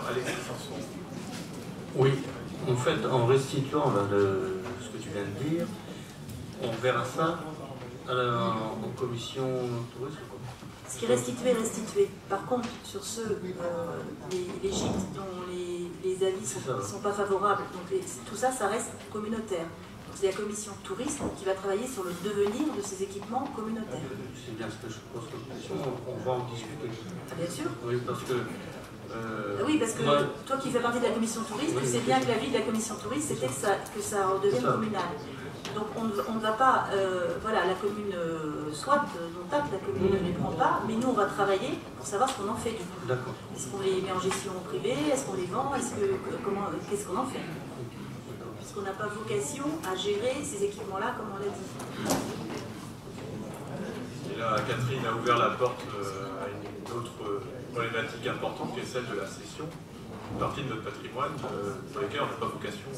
Alexis Sanson. Oui, en fait, en restituant là, ce que tu viens de dire, on verra ça en commission tourisme. Ce qui est restitué est restitué. Par contre, sur ceux, les gîtes dont les avis ne sont pas favorables, donc tout ça, ça reste communautaire. C'est la commission tourisme qui va travailler sur le devenir de ces équipements communautaires. C'est bien ce que je pose comme question, on va en discuter. Ah, bien sûr. Oui, parce que... oui, parce que moi, toi qui fais partie de la commission tourisme, tu sais bien que l'avis de la commission tourisme, c'était que ça redevienne communal. Donc on ne va pas, voilà, la commune, soit dont acte, la commune ne les prend pas, mais nous on va travailler pour savoir ce qu'on en fait du coup. D'accord. Est-ce qu'on les met en gestion privée, est-ce qu'on les vend, qu'est-ce qu'on en fait? Parce qu'on n'a pas vocation à gérer ces équipements-là comme on l'a dit. Et là, Catherine a ouvert la porte à une autre problématique importante qui est celle de la cession, une partie de notre patrimoine pour lesquels on n'a pas vocation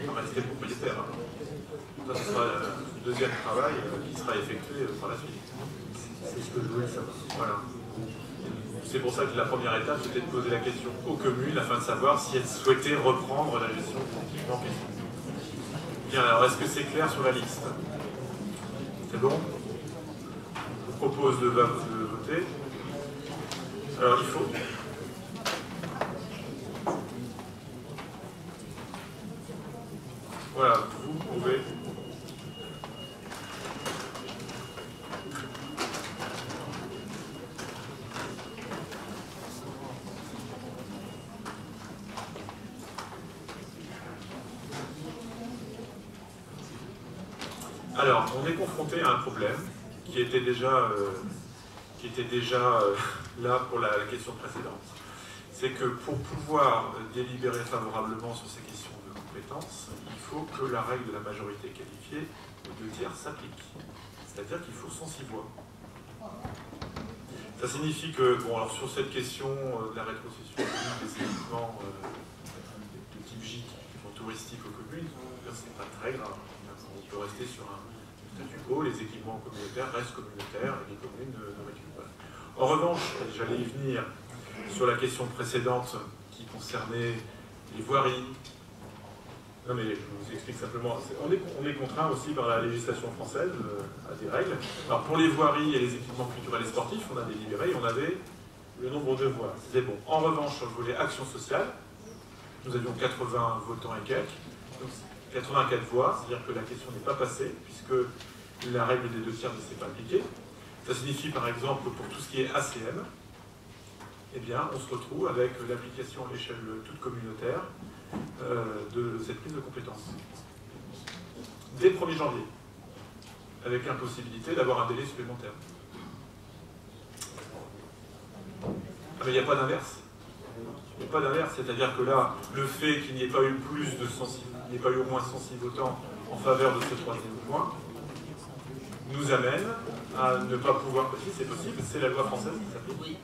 à rester propriétaire. Ça, ce sera le deuxième travail qui sera effectué par la suite. C'est ce que je voulais savoir. Voilà. C'est pour ça que la première étape, c'était de poser la question aux communes afin de savoir si elles souhaitaient reprendre la gestion des équipements. Bien, alors est-ce que c'est clair sur la liste? C'est bon? Je vous propose de voter. Alors il faut... Voilà, vous pouvez... Alors, on est confronté à un problème qui était déjà, là pour la question précédente. C'est que pour pouvoir délibérer favorablement sur ces questions de compétences, il faut que la règle de la majorité qualifiée aux 2/3 s'applique. C'est-à-dire qu'il faut 106 voix. Ça signifie que, bon, alors sur cette question de la rétrocession des équipements de type gîte qui sont touristiques aux communes, c'est pas très grave. On peut rester sur un statu quo, les équipements communautaires restent communautaires et les communes ne récupèrent pas. En revanche, j'allais y venir sur la question précédente qui concernait les voiries. Non mais je vous explique simplement, on est contraint aussi par la législation française à des règles. Alors pour les voiries et les équipements culturels et sportifs, on a délibéré et on avait le nombre de voix. C'était bon. En revanche, sur le volet action sociale, nous avions 80 votants et quelques. Donc, 84 voix, c'est-à-dire que la question n'est pas passée, puisque la règle des 2/3 ne s'est pas appliquée. Ça signifie par exemple que pour tout ce qui est ACM, eh bien, on se retrouve avec l'application à l'échelle toute communautaire de cette prise de compétence. Dès le 1er janvier, avec l'impossibilité d'avoir un délai supplémentaire. Ah mais il n'y a pas d'inverse. Il n'y a pas d'inverse, c'est-à-dire que là, le fait qu'il n'y ait pas eu plus de 106, il n'y ait pas eu au moins 106 votants en faveur de ce troisième point, nous amène à ne pas pouvoir... Si c'est possible, c'est la loi française qui s'applique. Oui.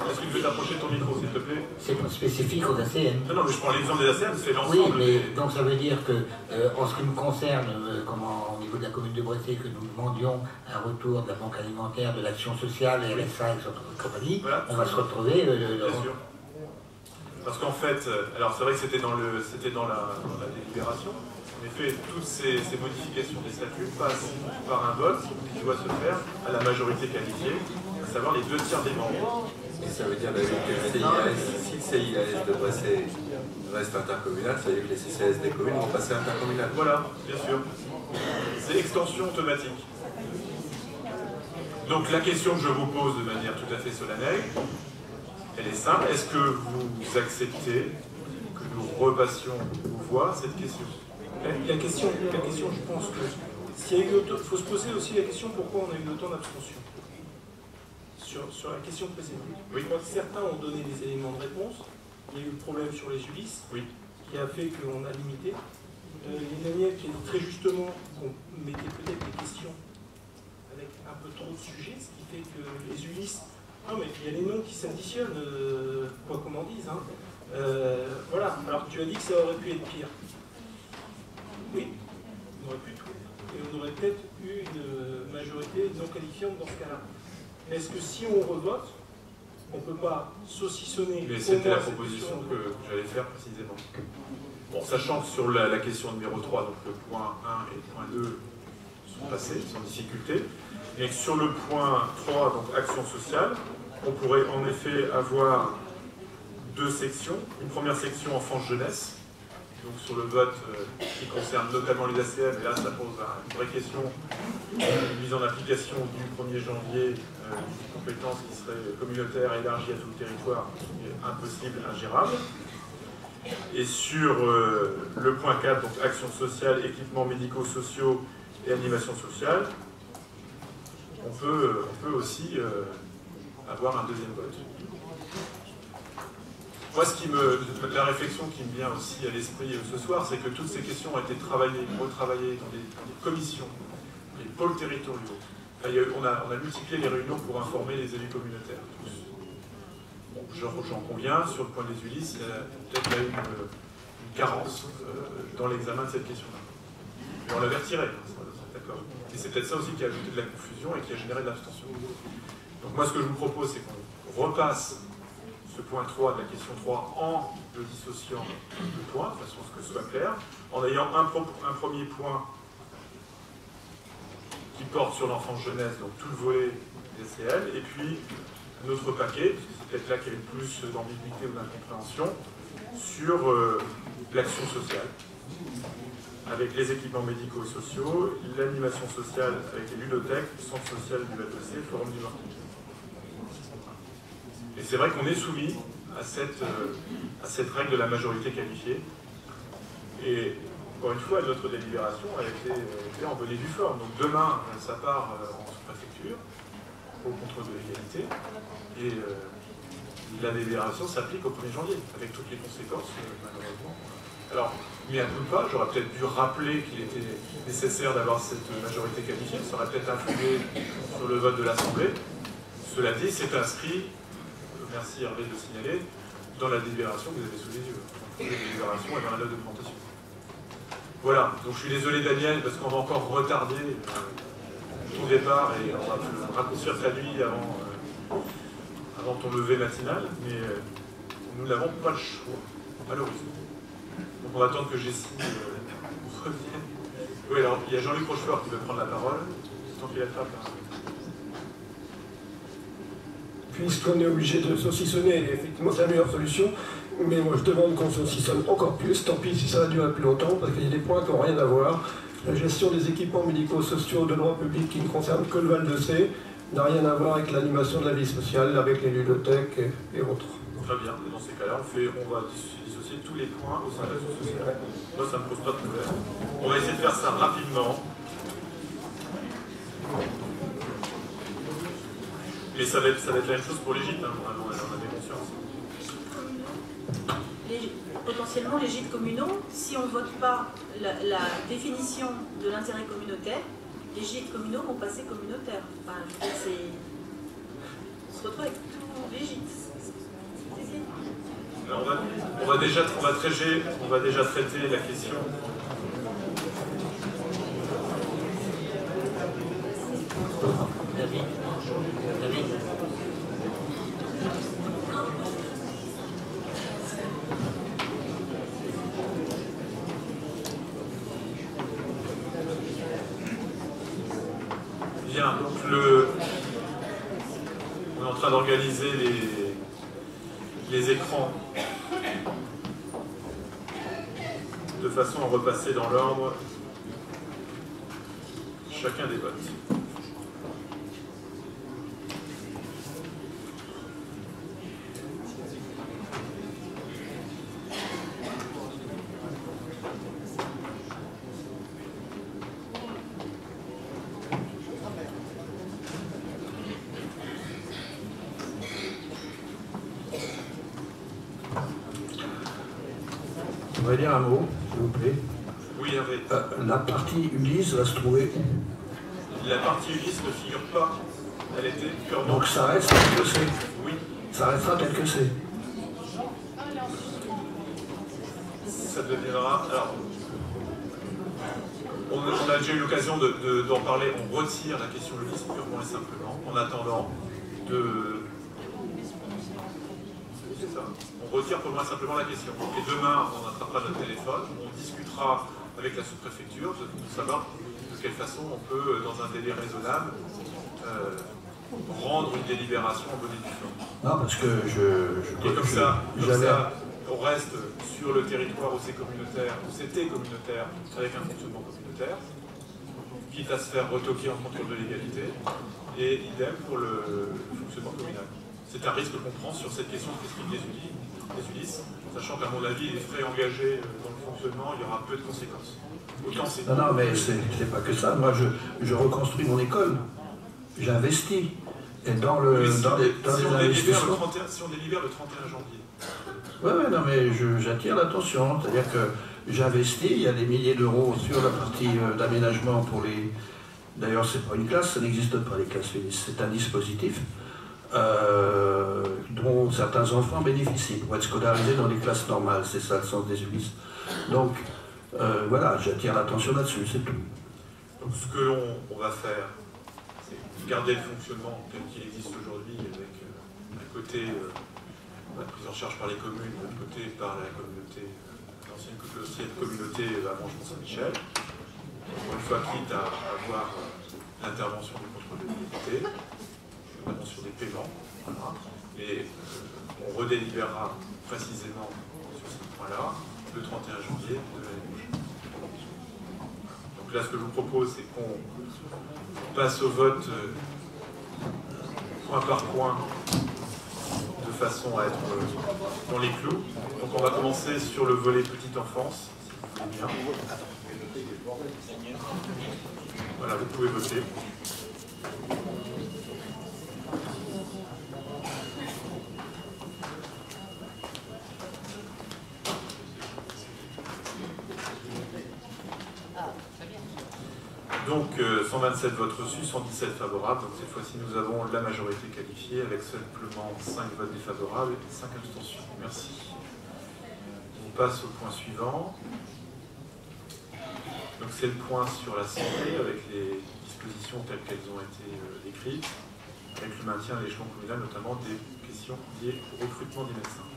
Est-ce que tu veux t'approcher de ton micro, s'il te plaît? C'est pas spécifique aux ACM. Non, mais je prends l'exemple des ACM, c'est l'ensemble. Oui, mais donc ça veut dire que, en ce qui nous concerne, au niveau de la commune de Breté, que nous demandions un retour de la banque alimentaire, de l'action sociale, RSA et compagnie, voilà. On va se retrouver... Bien sûr. Parce qu'en fait, alors c'est vrai que c'était dans la délibération. En effet, toutes ces modifications des statuts passent par un vote qui doit se faire à la majorité qualifiée, à savoir les 2/3 des membres. Et ça veut dire que si le CIAS de Breté reste intercommunal, ça veut dire que les CCAS des communes vont passer intercommunal. Voilà, bien sûr. C'est extension automatique. Donc la question que je vous pose de manière tout à fait solennelle, elle est simple. Est-ce que vous acceptez que nous repassions aux voix cette question? La question, je pense que s'il y a eu autant, il faut se poser aussi la question pourquoi on a eu autant d'abstention sur la question précédente. Oui. Je crois que certains ont donné des éléments de réponse. Il y a eu le problème sur les Ulysses, oui, qui a fait qu'on a limité. Daniel qui a dit très justement qu'on mettait peut-être des questions avec un peu trop de sujets, ce qui fait que les Ulysses, non mais il y a les noms qui s'additionnent, quoi qu'on en dise. Hein. Voilà, alors tu as dit que ça aurait pu être pire. Oui, on aurait pu tout. Et on aurait peut-être eu une majorité non qualifiante dans ce cas-là. Est-ce que si on revote, on ne peut pas saucissonner. Mais c'était la proposition que j'allais faire précisément. Bon, sachant que sur la question numéro 3, donc le point 1 et le point 2 sont passés sans difficulté, et que sur le point 3, donc action sociale, on pourrait en effet avoir deux sections. Une première section enfance-jeunesse, donc sur le vote qui concerne notamment les ACM, et là ça pose une vraie question, une mise en application du 1er janvier d'une compétence qui serait communautaire élargie à tout le territoire, qui est impossible, ingérable. Et sur le point 4, donc action sociale, équipements médico-sociaux et animation sociale, on peut aussi avoir un deuxième vote. Moi, la réflexion qui me vient aussi à l'esprit ce soir, c'est que toutes ces questions ont été travaillées, retravaillées dans des commissions, les pôles territoriaux. Enfin, on a multiplié les réunions pour informer les élus communautaires. Bon, j'en conviens, sur le point des ULIS, il y a peut-être une carence dans l'examen de cette question-là. Mais on l'avait retiré, d'accord. Et c'est peut-être ça aussi qui a ajouté de la confusion et qui a généré de l'abstention. Donc moi, ce que je vous propose, c'est qu'on repasse ce point 3 de la question 3 en le dissociant de points, de façon à ce que ce soit clair, en ayant un premier point qui porte sur l'enfance-jeunesse, donc tout le volet des CL, et puis un autre paquet, parce que c'est peut-être là qu'il y a le plus d'ambiguïté ou d'incompréhension, sur l'action sociale, avec les équipements médicaux et sociaux, l'animation sociale avec les ludothèques, le centre social du Val-de-Sé, le forum du Martin. Et c'est vrai qu'on est soumis à cette règle de la majorité qualifiée. Et encore une fois, notre délibération a été en bonne et due forme. Donc demain, ça part en sous-préfecture, au contrôle de l'égalité. Et la délibération s'applique au 1er janvier, avec toutes les conséquences, malheureusement. Alors, mais à coup pas, j'aurais peut-être dû rappeler qu'il était nécessaire d'avoir cette majorité qualifiée. Ça aurait peut-être influé sur le vote de l'Assemblée. Cela dit, c'est inscrit, merci Hervé de le signaler, dans la délibération que vous avez sous les yeux. Dans la délibération et dans la note de présentation. Voilà, donc je suis désolé Daniel, parce qu'on va encore retarder ton départ et on va raccourcir ta nuit avant ton lever matinal, mais nous n'avons pas le choix, malheureusement. Donc on va attendre que Jessie revienne. Oui, alors il y a Jean-Luc Rochefort qui veut prendre la parole, tant qu'il attrape. Puisqu'on est obligé de saucissonner, effectivement c'est la meilleure solution, mais moi je demande qu'on saucissonne encore plus, tant pis si ça va durer plus longtemps, parce qu'il y a des points qui n'ont rien à voir. La gestion des équipements médico-sociaux de droit public qui ne concerne que le Val-de-Sé n'a rien à voir avec l'animation de la vie sociale, avec les ludothèques et autres. Très bien, dans ces cas-là, on va dissocier tous les points au sein de l'action sociale. Moi ça ne me pose pas de problème. On va essayer de faire ça rapidement. Mais ça va être la même chose pour les gîtes, hein, on en avait conscience. Potentiellement, les gîtes communaux, si on ne vote pas la définition de l'intérêt communautaire, les gîtes communaux vont passer communautaires. Enfin, je veux dire, on se retrouve avec tous les gîtes. Alors on va déjà traiter la question. David. Bien, donc on est en train d'organiser les écrans de façon à repasser dans l'ordre chacun des votes. Je voudrais dire un mot, s'il vous plaît. Oui, Hervé. La partie Ulysse va se trouver où? La partie Ulysse ne figure pas. Elle était purement... Donc ça reste tel que c'est. Oui. Ça restera tel que c'est. Ça deviendra... Alors, on a déjà eu l'occasion d'en parler. On retire la question Ulysse purement et simplement, en attendant on retire pour le moins simplement la question. Et demain, on attrapera notre téléphone, on discutera avec la sous-préfecture pour savoir de quelle façon on peut, dans un délai raisonnable, rendre une délibération en bonne et due forme. Non, parce que et comme ça, on reste sur le territoire où c'est communautaire, où c'était communautaire, avec un fonctionnement communautaire, quitte à se faire retoquer en contrôle de légalité, et idem pour le fonctionnement communal. C'est un risque qu'on prend sur cette question spécifique des ULIS, sachant qu'à mon avis, les frais engagés dans le fonctionnement, il y aura peu de conséquences. Autant c'est... Non, mais c'est pas que ça. Moi, je reconstruis mon école. J'investis. Et dans le... si on délibère le 31 janvier. Oui, non, mais j'attire l'attention. C'est-à-dire que j'investis, il y a des milliers d'euros sur la partie d'aménagement pour les... D'ailleurs, c'est pas une classe, ça n'existe pas, les classes ULIS. C'est un dispositif dont certains enfants bénéficient pour être scolarisés dans les classes normales. C'est ça le sens des ULIS. Donc, voilà, j'attire l'attention là-dessus, c'est tout. Donc, ce que l'on va faire, c'est garder le fonctionnement tel qu'il existe aujourd'hui, avec d'un côté la prise en charge par les communes, de l'autre côté par la communauté, l'ancienne communauté à Manche-Mont-Saint-Michel. Encore une fois, quitte à avoir l'intervention du contrôle de légalité, notamment sur des paiements. Voilà. Et on redélibérera précisément sur ce point-là le 31 janvier de l'année prochaine. Donc là, ce que je vous propose, c'est qu'on passe au vote point par point, de façon à être dans les clous. Donc on va commencer sur le volet petite enfance, si vous voulez bien. Voilà, vous pouvez voter. Donc 127 votes reçus, 117 favorables. Donc cette fois-ci, nous avons la majorité qualifiée avec simplement 5 votes défavorables et 5 abstentions. Merci. On passe au point suivant. Donc c'est le point sur la santé avec les dispositions telles qu'elles ont été décrites, avec le maintien à l'échelon communal, notamment des questions liées au recrutement des médecins.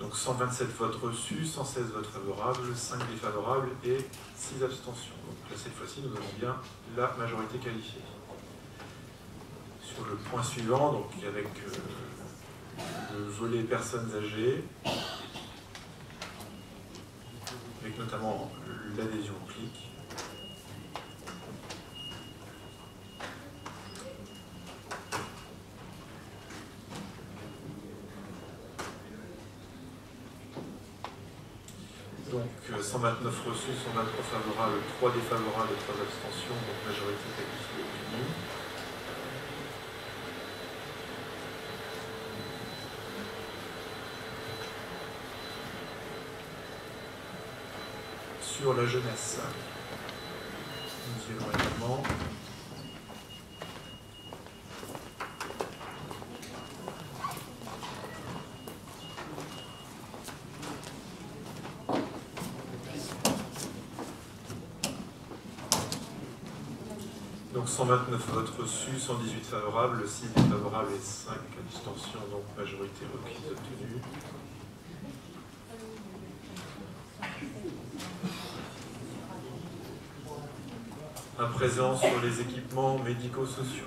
Donc 127 votes reçus, 116 votes favorables, 5 défavorables et 6 abstentions. Donc là, cette fois-ci, nous avons bien la majorité qualifiée. Sur le point suivant, donc avec le volet personnes âgées, avec notamment l'adhésion au CLIC. Donc 129 reçus, 123 favorables, 3 défavorables et 3 abstentions, donc majorité qualifiée obtenue. Sur la jeunesse, nous irons également. Donc 129 votes reçus, 118 favorables, 6 défavorables et 5 abstentions, donc majorité requise obtenue. À présent sur les équipements médico-sociaux.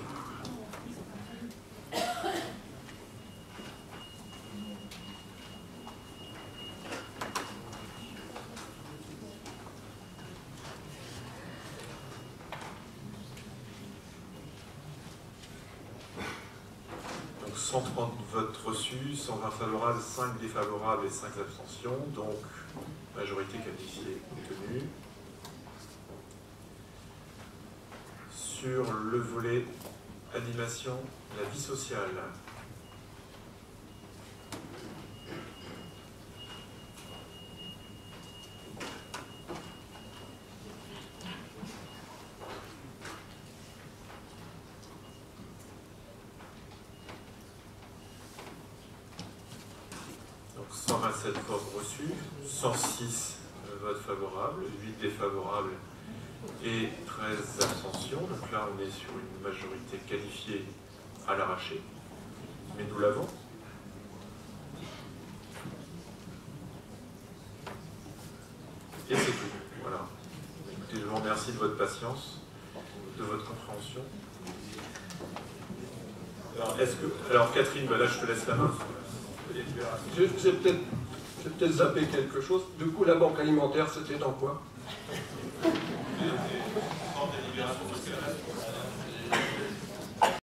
Donc 130 votes reçus, 120 favorables, 5 défavorables et 5 abstentions, donc majorité qualifiée obtenue. Sur le volet animation, la vie sociale. Donc 127 votes reçus, 106 votes favorables, 8 défavorables et 13 abstentions. Donc là, on est sur une majorité qualifiée à l'arraché. Mais nous l'avons. Et c'est tout. Voilà. Écoutez, je vous remercie de votre patience, de votre compréhension. Alors Catherine, là je te laisse la main. J'ai peut-être zappé quelque chose. Du coup, la banque alimentaire, c'était dans quoi? Des délibérations sociales.